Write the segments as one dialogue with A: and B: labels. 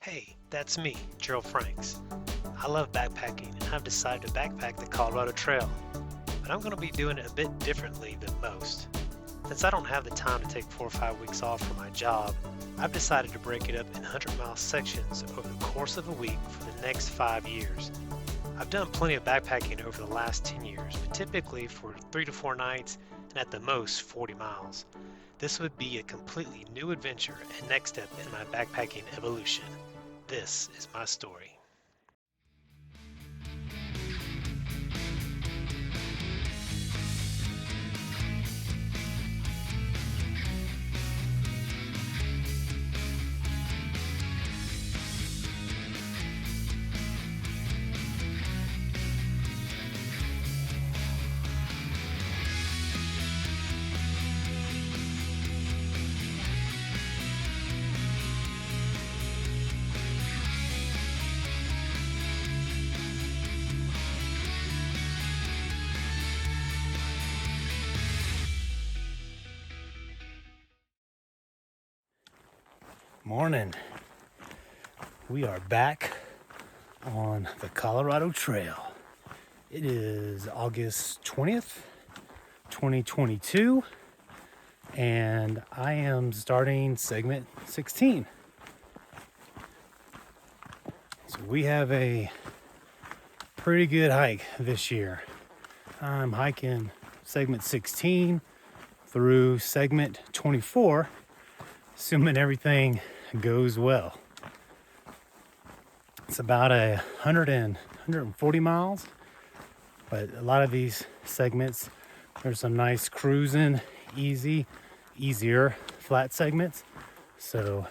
A: Hey, that's me, Gerald Franks. I love backpacking and I've decided to backpack the Colorado Trail, but I'm going to be doing it a bit differently than most. Since I don't have the time to take 4 or 5 weeks off from my job, I've decided to break it up in 100-mile sections over the course of a week for the next 5 years. I've done plenty of backpacking over the last 10 years, but typically for 3 to 4 nights and at the most 40 miles. This would be a completely new adventure and next step in my backpacking evolution. This is my story.
B: Morning. We are back on the Colorado Trail. It is August 20th, 2022, and I am starting segment 16. So we have a pretty good hike this year. I'm hiking segment 16 through segment 24, assuming everything goes well. It's about 140 miles, but a lot of these segments, there's some nice cruising, easier flat segments, so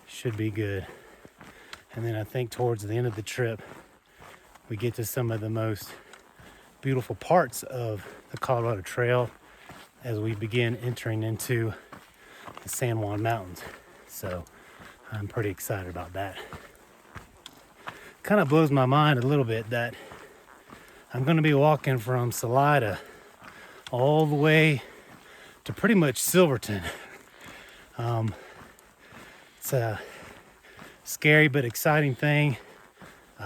B: should be good. And then I think towards the end of the trip, we get to some of the most beautiful parts of the Colorado Trail as we begin entering into the San Juan Mountains. So I'm pretty excited about that. Kind of blows my mind a little bit that I'm going to be walking from Salida all the way to pretty much Silverton. It's a scary but exciting thing.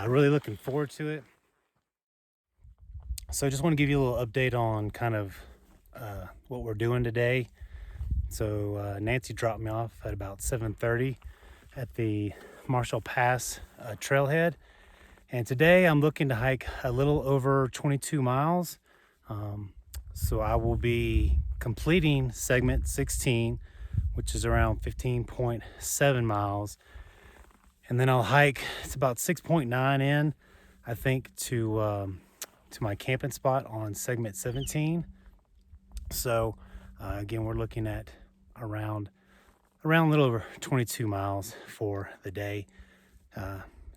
B: Really looking forward to it. So I just want to give you a little update on kind of what we're doing today. So Nancy dropped me off at about 7:30 at the Marshall Pass Trailhead. And today I'm looking to hike a little over 22 miles. So I will be completing segment 16, which is around 15.7 miles. And then I'll hike, it's about 6.9 in, I think, to my camping spot on segment 17. So again, we're looking at around a little over 22 miles for the day.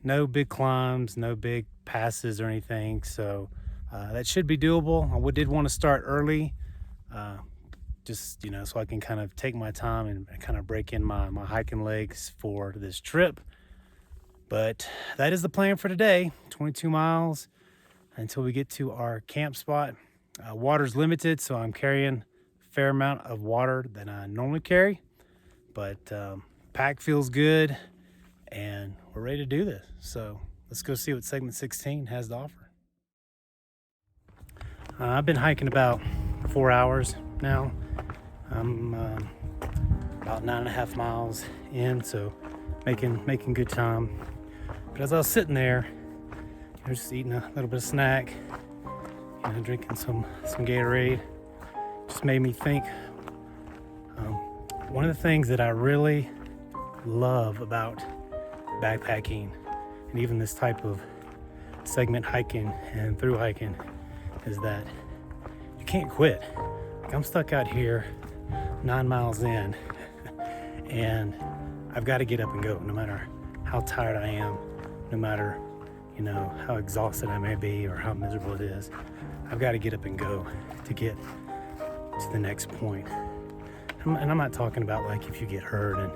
B: No big climbs, no big passes or anything, so that should be doable. I did want to start early, just so I can kind of take my time and kind of break in my hiking legs for this trip. But that is the plan for today, 22 miles until we get to our camp spot. Water's limited, so I'm carrying a fair amount of water than I normally carry, but pack feels good and we're ready to do this. So let's go see what segment 16 has to offer. I've been hiking about 4 hours now. I'm about 9.5 miles in, so making good time. But as I was sitting there, I was just eating a little bit of snack, drinking some Gatorade, just made me think. One of the things that I really love about backpacking and even this type of segment hiking and through hiking is that you can't quit. Like, I'm stuck out here 9 miles in and I've got to get up and go no matter how tired I am, no matter how exhausted I may be or how miserable it is. I've got to get up and go to get to the next point. And I'm not talking about like if you get hurt and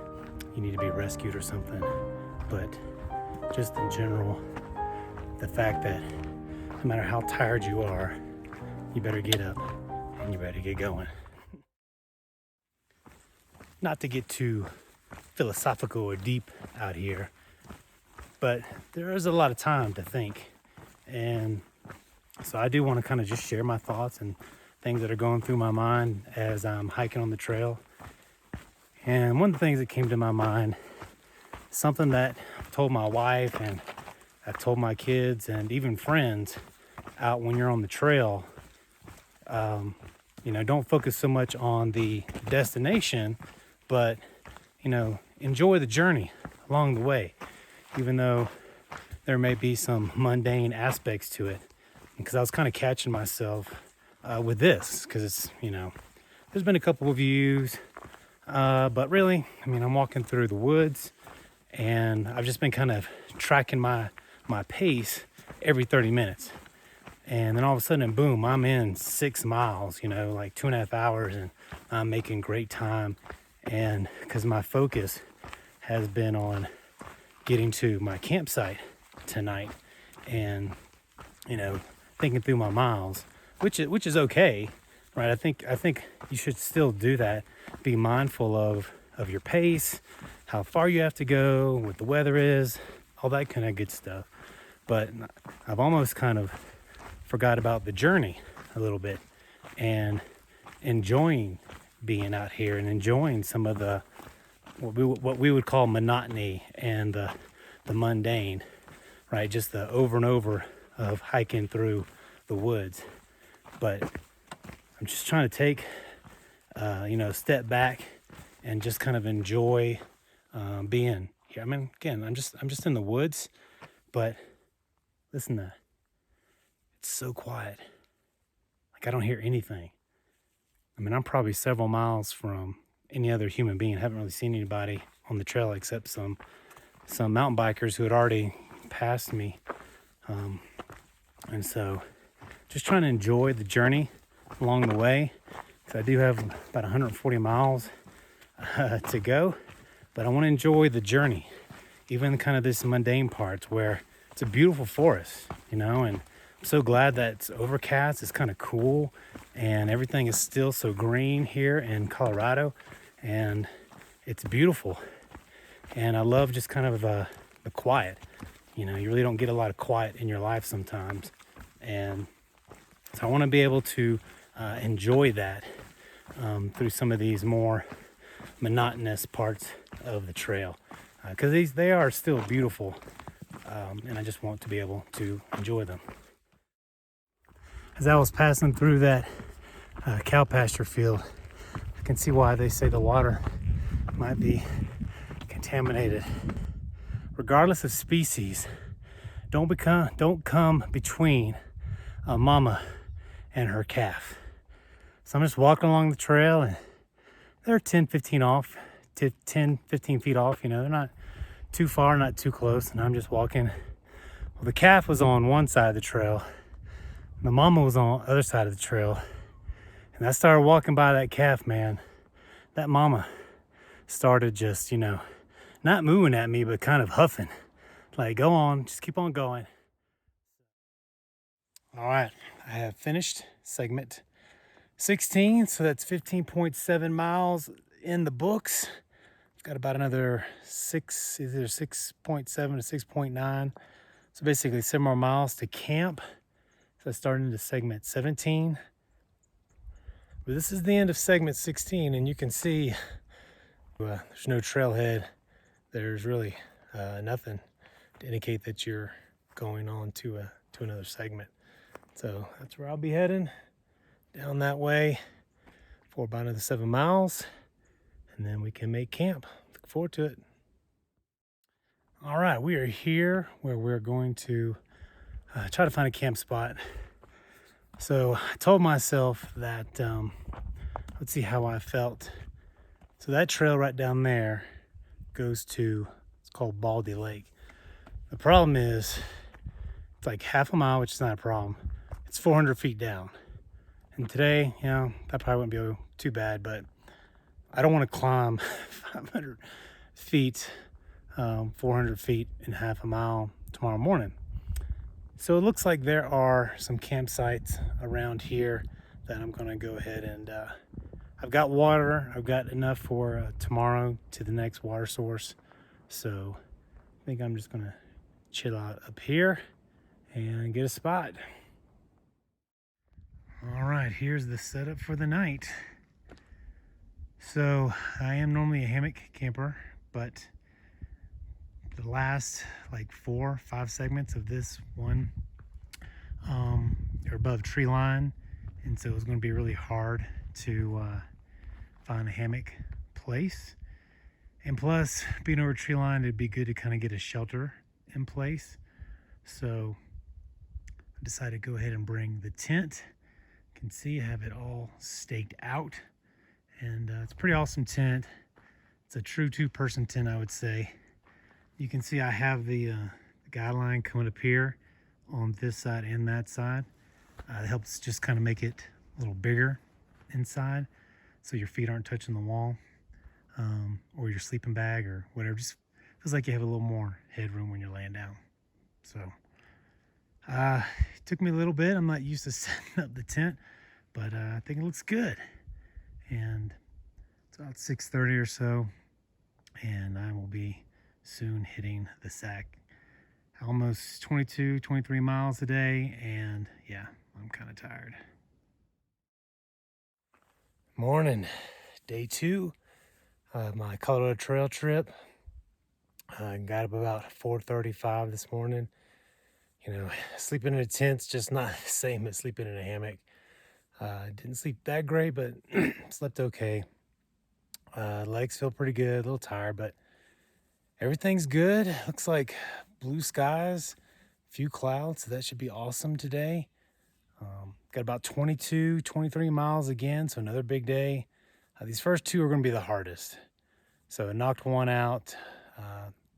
B: you need to be rescued or something, but just in general, the fact that no matter how tired you are, you better get up and you better get going. Not to get too philosophical or deep out here, but there is a lot of time to think. And so I do want to kind of just share my thoughts and things that are going through my mind as I'm hiking on the trail. And one of the things that came to my mind, something that I've told my wife and I've told my kids and even friends out when you're on the trail, don't focus so much on the destination, but, enjoy the journey along the way, even though there may be some mundane aspects to it. Because I was kind of catching myself with this, because it's, there's been a couple of views, but really, I'm walking through the woods and I've just been kind of tracking my pace every 30 minutes. And then all of a sudden, boom, I'm in 6 miles, like 2.5 hours, and I'm making great time. And because my focus has been on getting to my campsite tonight and, thinking through my miles, which is okay, right? I think you should still do that. Be mindful of your pace, how far you have to go, what the weather is, all that kind of good stuff. But I've almost kind of forgot about the journey a little bit and enjoying being out here and enjoying some of the what we would call monotony and the mundane, right? Just the over and over of hiking through the woods. But I'm just trying to take a step back and just kind of enjoy being here. Again, I'm just in the woods, but listen to that. It's so quiet. Like I don't hear anything. I'm probably several miles from any other human being. I haven't really seen anybody on the trail except some mountain bikers who had already passed me. And so just trying to enjoy the journey along the way. So I do have about 140 miles to go, but I want to enjoy the journey, even kind of this mundane parts where it's a beautiful forest, and I'm so glad that it's overcast. It's kind of cool, and everything is still so green here in Colorado, and it's beautiful. And I love just kind of the quiet. You really don't get a lot of quiet in your life sometimes, and so I want to be able to enjoy that through some of these more monotonous parts of the trail, because they are still beautiful, and I just want to be able to enjoy them. As I was passing through that cow pasture field, I can see why they say the water might be contaminated. Regardless of species, don't come between a mama and her calf. So I'm just walking along the trail, and they're 10, 15 feet off. They're not too far, not too close, and I'm just walking. Well, the calf was on one side of the trail. The mama was on the other side of the trail. And I started walking by that calf, man. That mama started just, not mooing at me, but kind of huffing. Like, go on, just keep on going. All right, I have finished segment 16, so that's 15.7 miles in the books. I've got about another either 6.7 to 6.9. So basically 7 more miles to camp. So I started into segment 17. But this is the end of segment 16, and you can see there's no trailhead. There's really nothing to indicate that you're going on to another segment. So that's where I'll be heading, down that way for about another 7 miles, and then we can make camp. Look forward to it. All right, we are here where we're going to try to find a camp spot. So I told myself that, let's see how I felt. So that trail right down there goes to, it's called Baldy Lake. The problem is, it's like half a mile, which is not a problem. It's 400 feet down. And today, that probably wouldn't be too bad, but I don't want to climb 500 feet, 400 feet in half a mile tomorrow morning. So it looks like there are some campsites around here that I'm going to go ahead and I've got water. I've got enough for tomorrow to the next water source. So I think I'm just gonna chill out up here and get a spot. All right, here's the setup for the night. So I am normally a hammock camper, but the last like 4-5 segments of this one are above tree line, and so it's going to be really hard to find a hammock place. And plus, being over tree line, it'd be good to kind of get a shelter in place. So I decided to go ahead and bring the tent. You can see I have it all staked out, and it's a pretty awesome tent. It's a true 2-person tent, I would say. You can see I have the guideline coming up here on this side and that side. It helps just kind of make it a little bigger inside, so your feet aren't touching the wall, or your sleeping bag or whatever. Just feels like you have a little more headroom when you're laying down. So it took me a little bit. I'm not used to setting up the tent, but I think it looks good. And it's about 6:30 or so, and I will be soon hitting the sack. Almost 23 miles a day, and yeah, I'm kind of tired. Morning, day 2 of my Colorado Trail trip. I got up about 4:35 this morning. You know, sleeping in a tent's just not the same as sleeping in a hammock. Didn't sleep that great, but slept okay. Legs feel pretty good, a little tired, but everything's good. Looks like blue skies, few clouds, so that should be awesome today. Got about 23 miles again, so another big day. These first 2 are going to be the hardest. So I knocked one out,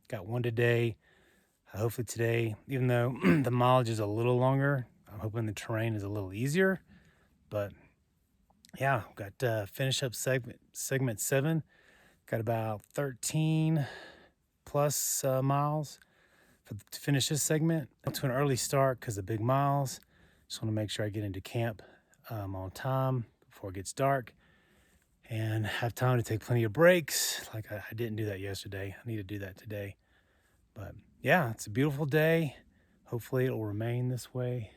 B: got one today. Hopefully today, even though the mileage is a little longer, I'm hoping the terrain is a little easier. But yeah, got finish up segment 7. Got about 13 plus miles to finish this segment. To an early start because of big miles. Just want to make sure I get into camp on time before it gets dark, and have time to take plenty of breaks. Like I didn't do that yesterday. I need to do that today. But yeah, it's a beautiful day. Hopefully it'll remain this way.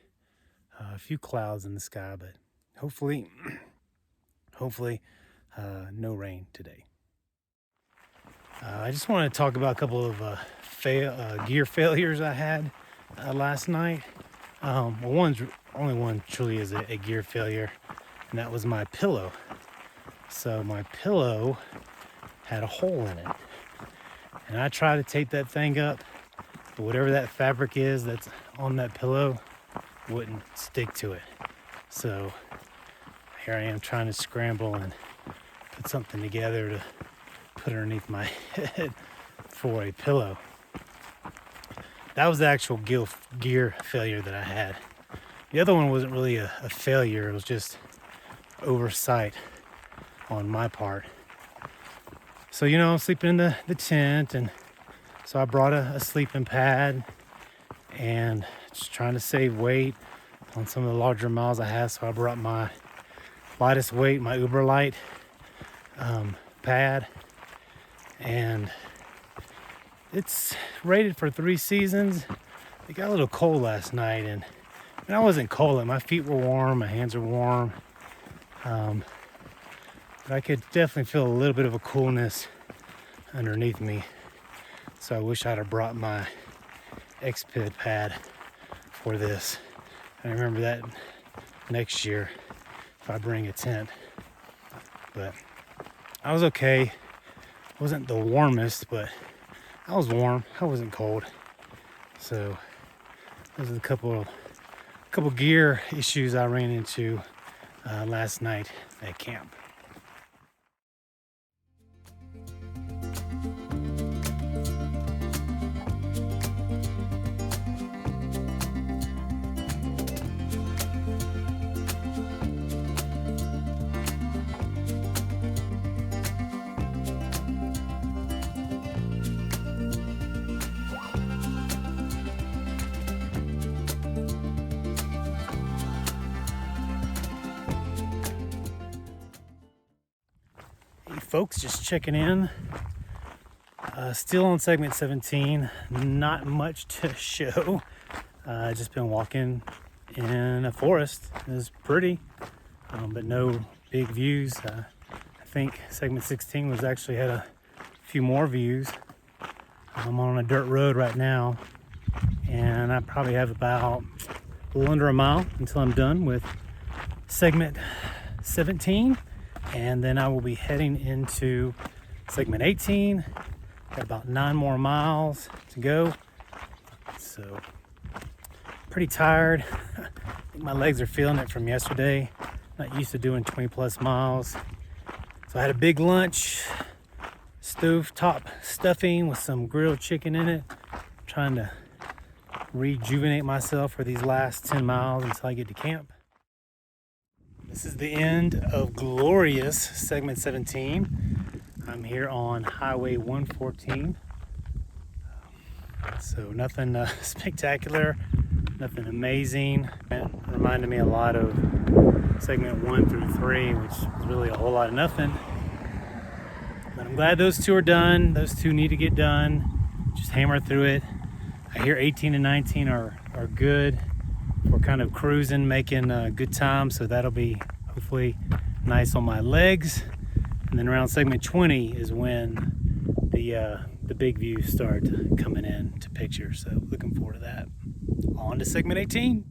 B: A few clouds in the sky, but hopefully no rain today. I just want to talk about a couple of gear failures I had last night. Only one truly is a gear failure, and that was my pillow. So my pillow had a hole in it, and I tried to tape that thing up, but whatever that fabric is that's on that pillow wouldn't stick to it. So here I am trying to scramble and put something together to put underneath my head for a pillow. That was the actual gear failure that I had. The other one wasn't really a failure. It was just oversight on my part. So, you know, I'm sleeping in the tent, and so I brought a sleeping pad and just trying to save weight on some of the larger miles I have. So I brought my lightest weight, my Uber Light pad, and it's rated for 3 seasons. It got a little cold last night, and I wasn't cold. My feet were warm, my hands are warm, but I could definitely feel a little bit of a coolness underneath me. So I wish I'd have brought my X-Pid pad for this. I remember that next year if I bring a tent. But I was okay. Wasn't the warmest, but I was warm. I wasn't cold. So those are a couple gear issues I ran into last night at camp. folks, just checking in. Still on segment 17, not much to show. Just been walking in a forest. It was pretty, but no big views. I think segment 16 was actually had a few more views. I'm on a dirt road right now, and I probably have about a little under a mile until I'm done with segment 17, and then I will be heading into segment 18. Got about 9 more miles to go, so pretty tired. I think my legs are feeling it from yesterday. Not used to doing 20 plus miles. So I had a big lunch, stovetop stuffing with some grilled chicken in it. Trying to rejuvenate myself for these last 10 miles until I get to camp. This is the end of glorious segment 17. I'm here on Highway 114. So nothing spectacular, nothing amazing. It reminded me a lot of segment 1 through 3, which was really a whole lot of nothing. But I'm glad those two are done. Those two need to get done. Just hammer through it. I hear 18 and 19 are good. We're kind of cruising, making good time, so that'll be hopefully nice on my legs. And then around segment 20 is when the big views start coming in to picture. So looking forward to that. On to segment 18.